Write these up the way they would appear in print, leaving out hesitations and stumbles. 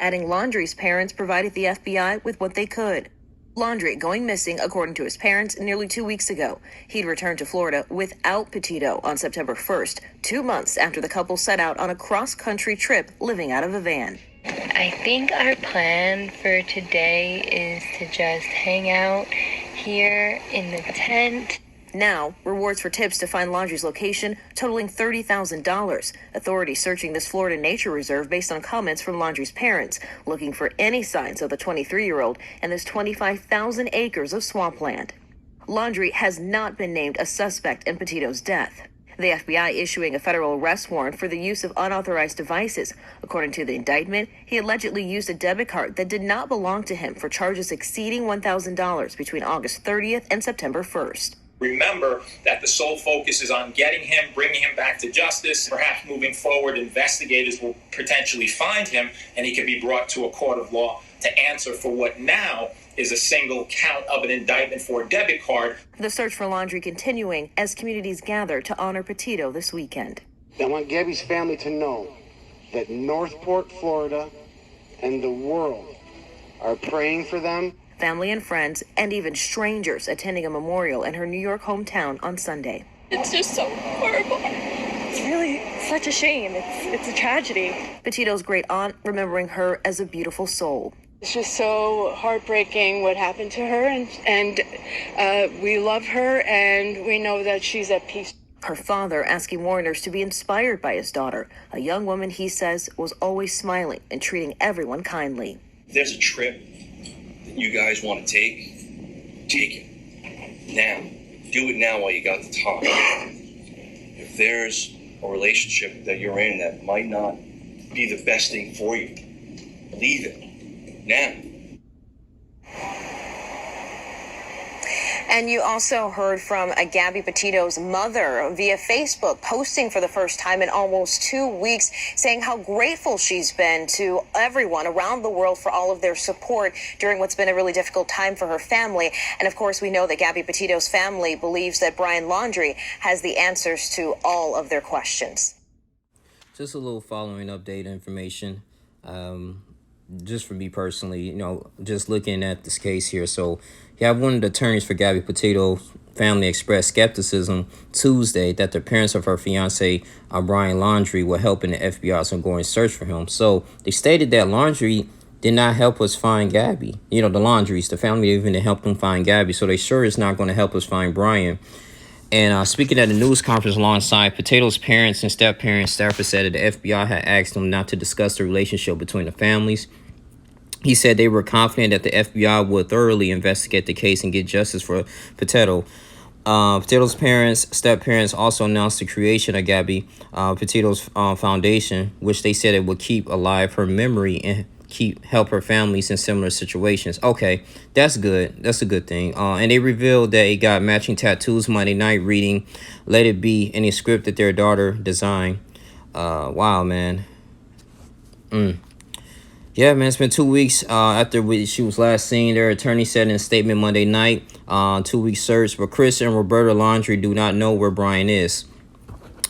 adding Laundrie's parents provided the FBI with what they could. Laundrie going missing, according to his parents, nearly 2 weeks ago. He'd returned to Florida without Petito on September 1st, 2 months after the couple set out on a cross-country trip living out of a van. I think our plan for today is to just hang out here in the tent. Now, rewards for tips to find Laundrie's location totaling $30,000. Authorities searching this Florida nature reserve based on comments from Laundrie's parents, looking for any signs of the 23-year-old and this 25,000 acres of swampland. Laundrie has not been named a suspect in Petito's death. The FBI issuing a federal arrest warrant for the use of unauthorized devices. According to the indictment, he allegedly used a debit card that did not belong to him for charges exceeding $1,000 between August 30th and September 1st. Remember that the sole focus is on getting him, bringing him back to justice. Perhaps moving forward, investigators will potentially find him and he can be brought to a court of law to answer for what now is a single count of an indictment for a debit card. The search for Laundrie continuing as communities gather to honor Petito this weekend. I want Gabby's family to know that Northport, Florida, and the world are praying for them. Family and friends, and even strangers attending a memorial in her New York hometown on Sunday. It's just so horrible. It's really such a shame. It's a tragedy. Petito's great aunt remembering her as a beautiful soul. It's just so heartbreaking what happened to her, and we love her, and we know that she's at peace. Her father asking mourners to be inspired by his daughter, a young woman he says was always smiling and treating everyone kindly. If there's a trip that you guys want to take it now. Do it now while you got the time. If there's a relationship that you're in that might not be the best thing for you, leave it now. And you also heard from Gabby Petito's mother via Facebook, posting for the first time in almost 2 weeks, saying how grateful she's been to everyone around the world for all of their support during what's been a really difficult time for her family. And of course, we know that Gabby Petito's family believes that Brian Laundrie has the answers to all of their questions. Just a little following update information. Just for me personally, just looking at this case here. So you have one of the attorneys for Gabby Petito family expressed skepticism Tuesday that the parents of her fiance, Brian Laundrie, were helping the FBI's ongoing search for him. So they stated that Laundrie did not help us find Gabby. The Laundries, the family even helped them find Gabby. So they sure is not going to help us find Brian. And speaking at a news conference alongside Petito's parents and step-parents, Stafford said that the FBI had asked them not to discuss the relationship between the families. He said they were confident that the FBI would thoroughly investigate the case and get justice for Petito. Petito's parents, step-parents, also announced the creation of Gabby Petito's foundation, which they said it would keep alive her memory and help her families in similar situations. Okay, that's good. That's a good thing. And they revealed that he got matching tattoos Monday night, reading "Let It Be" in a script that their daughter designed. Wow, man. Yeah, man, it's been 2 weeks after she was last seen. Their attorney said in a statement Monday night, 2-week search, but Chris and Roberta Laundrie do not know where Brian is.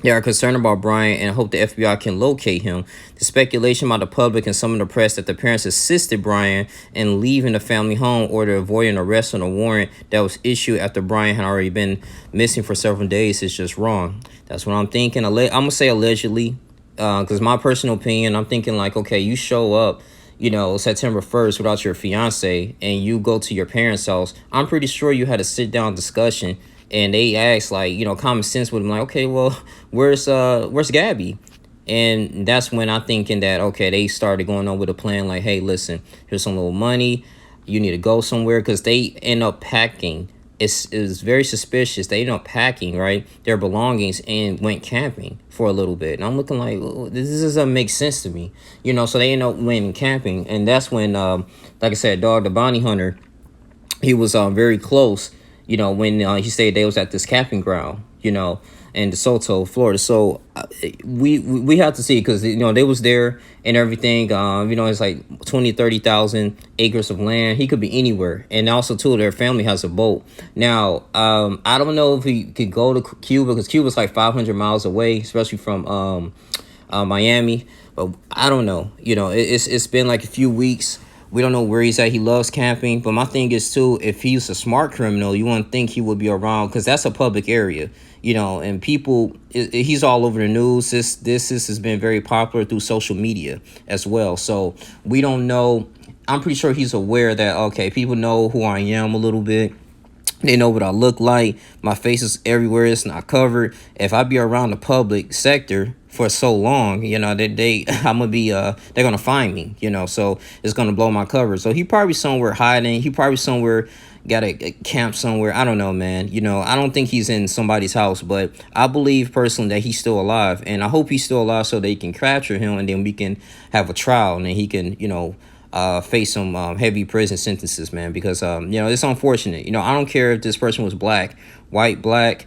They are concerned about Brian and hope the FBI can locate him. The speculation by the public and some of the press that the parents assisted Brian in leaving the family home or to avoid an arrest on a warrant that was issued after Brian had already been missing for several days is just wrong. That's what I'm thinking. I'm going to say allegedly, because my personal opinion, I'm thinking like, okay, you show up, September 1st without your fiance and you go to your parents' house. I'm pretty sure you had a sit-down discussion. And they asked, common sense with him, like, okay, well, where's Gabby? And that's when I'm thinking that, okay, they started going on with a plan like, hey, listen, here's some little money. You need to go somewhere, because they end up packing. It's very suspicious. They end up packing, right, their belongings and went camping for a little bit. And I'm looking like, oh, this doesn't make sense to me. So they end up went camping. And that's when, like I said, Dog the Bounty Hunter, he was very close. When he stayed, they was at this camping ground, in DeSoto, Florida. So we have to see, because, they was there and everything. It's like 30,000 acres of land. He could be anywhere. And also, too, their family has a boat. Now, I don't know if he could go to Cuba, because Cuba's like 500 miles away, especially from Miami. But I don't know. It's been like a few weeks. We don't know where he's at. He loves camping. But my thing is, too, if he's a smart criminal, you wouldn't think he would be around because that's a public area, and people, he's all over the news. This has been very popular through social media as well. So we don't know. I'm pretty sure he's aware that, okay, people know who I am a little bit. They know what I look like. My face is everywhere. It's not covered. If I be around the public sector for so long, I'm gonna be they're gonna find me, so it's gonna blow my cover. So he probably somewhere hiding. He probably somewhere got a camp somewhere. I don't know, man. I don't think he's in somebody's house, but I believe personally that he's still alive, and I hope he's still alive so they can capture him, and then we can have a trial, and then he can, face some heavy prison sentences, man, because it's unfortunate. I don't care if this person was black, white, black,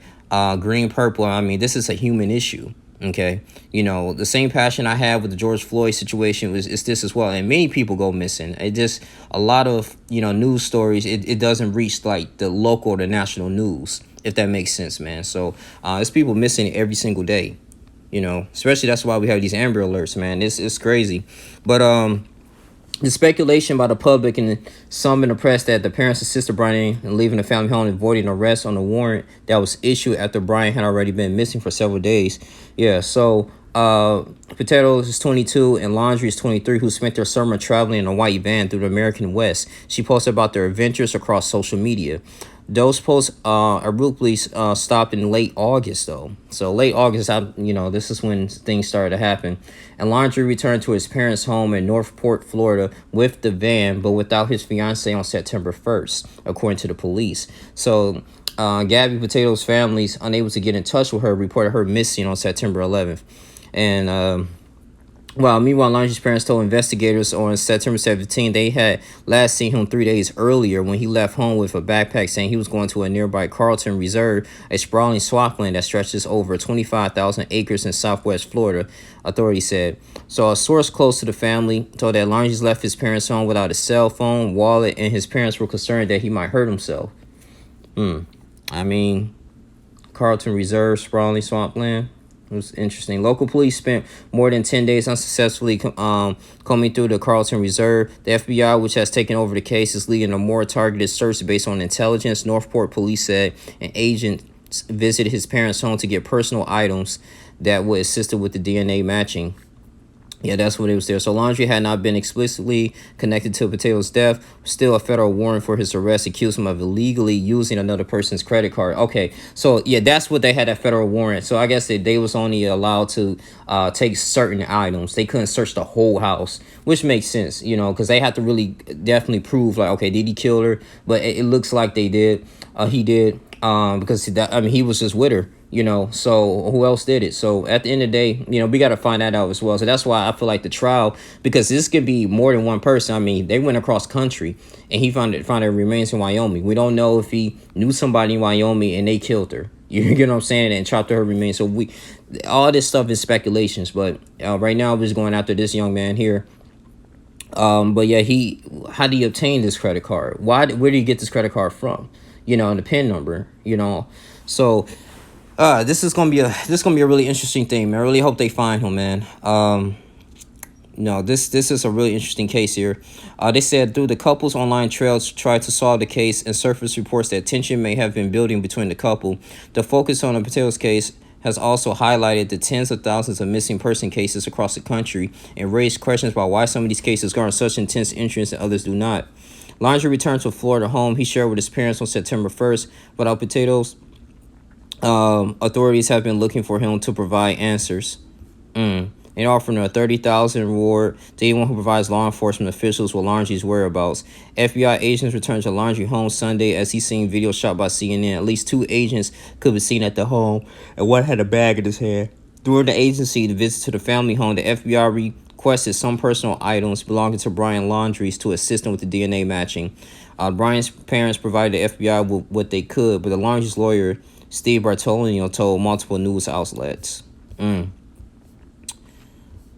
green, purple. I mean, this is a human issue. Okay, the same passion I have with the George Floyd situation is this as well, and many people go missing. It just a lot of news stories. It doesn't reach like the local or the national news, if that makes sense, man. So there's people missing every single day. Especially that's why we have these Amber Alerts, man. It's crazy, but the speculation by the public and some in the press that the parents assisted Brian in leaving the family home and avoiding arrest on a warrant that was issued after Brian had already been missing for several days. Yeah, so Petito is 22 and Laundrie is 23, who spent their summer traveling in a white van through the American West. She posted about their adventures across social media. Those posts abruptly stopped in late August, though. So late August, this is when things started to happen. And Laundrie returned to his parents' home in Northport, Florida, with the van, but without his fiancée on September 1st, according to the police. So Gabby Petito's family's unable to get in touch with her, reported her missing on September 11th. And meanwhile, Laundrie's parents told investigators on September 17th they had last seen him 3 days earlier when he left home with a backpack, saying he was going to a nearby Carlton Reserve, a sprawling swampland that stretches over 25,000 acres in southwest Florida, authorities said. So a source close to the family told that Laundrie's left his parents' home without a cell phone, wallet, and his parents were concerned that he might hurt himself. I mean, Carlton Reserve, sprawling swampland. It was interesting. Local police spent more than 10 days unsuccessfully combing through the Carlton Reserve. The FBI, which has taken over the case, is leading a more targeted search based on intelligence. Northport police said an agent visited his parents' home to get personal items that would assist with the DNA matching. Yeah, that's what it was there. So Laundrie had not been explicitly connected to Petito's death. Still, a federal warrant for his arrest accused him of illegally using another person's credit card. Okay, so yeah, that's what they had, that federal warrant. So I guess they was only allowed to take certain items. They couldn't search the whole house, which makes sense, because they have to really definitely prove, like, okay, did he kill her? But it looks like they did. He did, because he was just with her. So who else did it? So at the end of the day, we got to find that out as well. So that's why I feel like the trial, because this could be more than one person. I mean, they went across country and he found their remains in Wyoming. We don't know if he knew somebody in Wyoming and they killed her. You know what I'm saying? And chopped her remains. So all this stuff is speculations. But right now we're just going after this young man here. But yeah, how did he obtain this credit card? Where did he get this credit card from? And the PIN number, So this is gonna be a really interesting thing, man. I really hope they find him, man. This is a really interesting case here. They said through the couple's online trails tried to solve the case and surface reports that tension may have been building between the couple. The focus on the Petito's case has also highlighted the tens of thousands of missing person cases across the country and raised questions about why some of these cases garner such intense interest and others do not. Laundrie returned to a Florida home he shared with his parents on September 1st, without Petito's. Authorities have been looking for him to provide answers. And offering a $30,000 reward to anyone who provides law enforcement officials with Laundrie's whereabouts. FBI agents returned to Laundrie home Sunday as he seen video shot by CNN. At least 2 agents could be seen at the home, and one had a bag in his hand. During the visit to the family home, the FBI requested some personal items belonging to Brian Laundrie's to assist him with the DNA matching. Brian's parents provided the FBI with what they could, but the Laundrie's lawyer, Steve Bartolino, told multiple news outlets.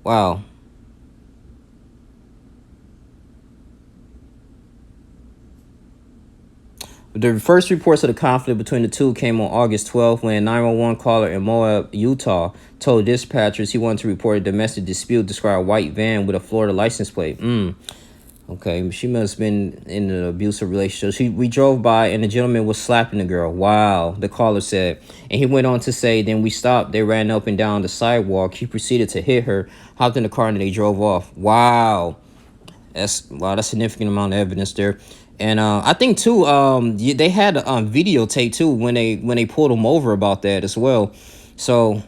Wow. The first reports of the conflict between the two came on August 12th when a 911 caller in Moab, Utah, told dispatchers he wanted to report a domestic dispute described a white van with a Florida license plate. Okay, she must have been in an abusive relationship. We drove by and the gentleman was slapping the girl. Wow, the caller said. And he went on to say, then we stopped. They ran up and down the sidewalk. He proceeded to hit her, hopped in the car, and they drove off. Wow. That's a significant amount of evidence there. And I think too, they had videotape too when they pulled him over about that as well. So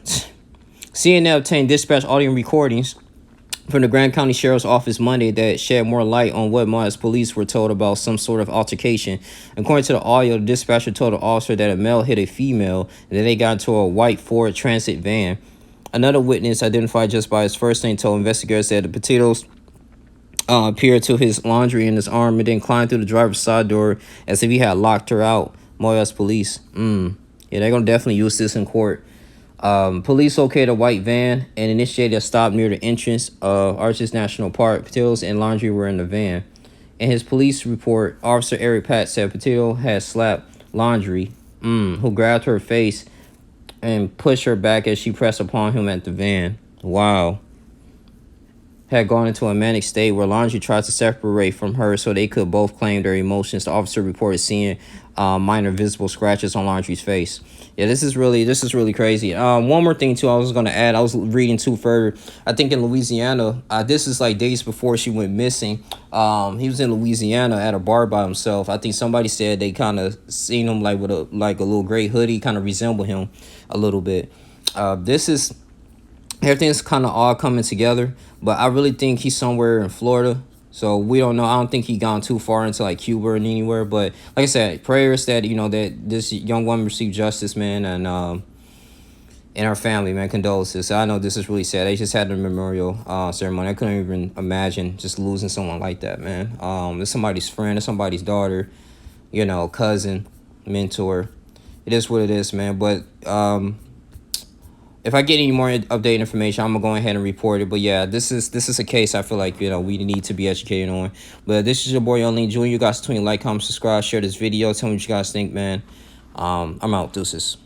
CNN obtained dispatch audio recordings from the Grant County Sheriff's Office Monday that shed more light on what Mars police were told about some sort of altercation. According to the audio, the dispatcher told the officer that a male hit a female and then they got into a white Ford Transit van. Another witness, identified just by his first name, told investigators that the Petitos appeared to his laundry in his arm and then climbed through the driver's side door as if he had locked her out. Moyes police. Yeah, they're going to definitely use this in court. Police located a white van and initiated a stop near the entrance of Arches National Park. Petito's and Laundrie were in the van. In his police report, Officer Eric Pat said Petito had slapped Laundrie, who grabbed her face and pushed her back as she pressed upon him at the van. Wow. Had gone into a manic state where Laundrie tried to separate from her so they could both claim their emotions. The officer reported seeing minor visible scratches on Laundrie's face. Yeah, this is really crazy. One more thing too, I was gonna add. I was reading too further. I think in Louisiana, this is like days before she went missing. He was in Louisiana at a bar by himself. I think somebody said they kind of seen him like with a little gray hoodie, kind of resemble him a little bit. Everything's kind of all coming together, but I really think he's somewhere in Florida. So we don't know. I don't think he gone too far into like Cuba or anywhere. But like I said, prayers that that this young woman received justice, man, and our family, man, condolences. I know this is really sad. They just had the memorial ceremony. I couldn't even imagine just losing someone like that, man. It's somebody's friend, it's somebody's daughter, cousin, mentor. It is what it is, man. But if I get any more updated information, I'm gonna go ahead and report it. But yeah, this is a case I feel like we need to be educated on. But this is your boy Young Lean Jr. You guys, like, comment, subscribe, share this video. Tell me what you guys think, man. I'm out. Deuces.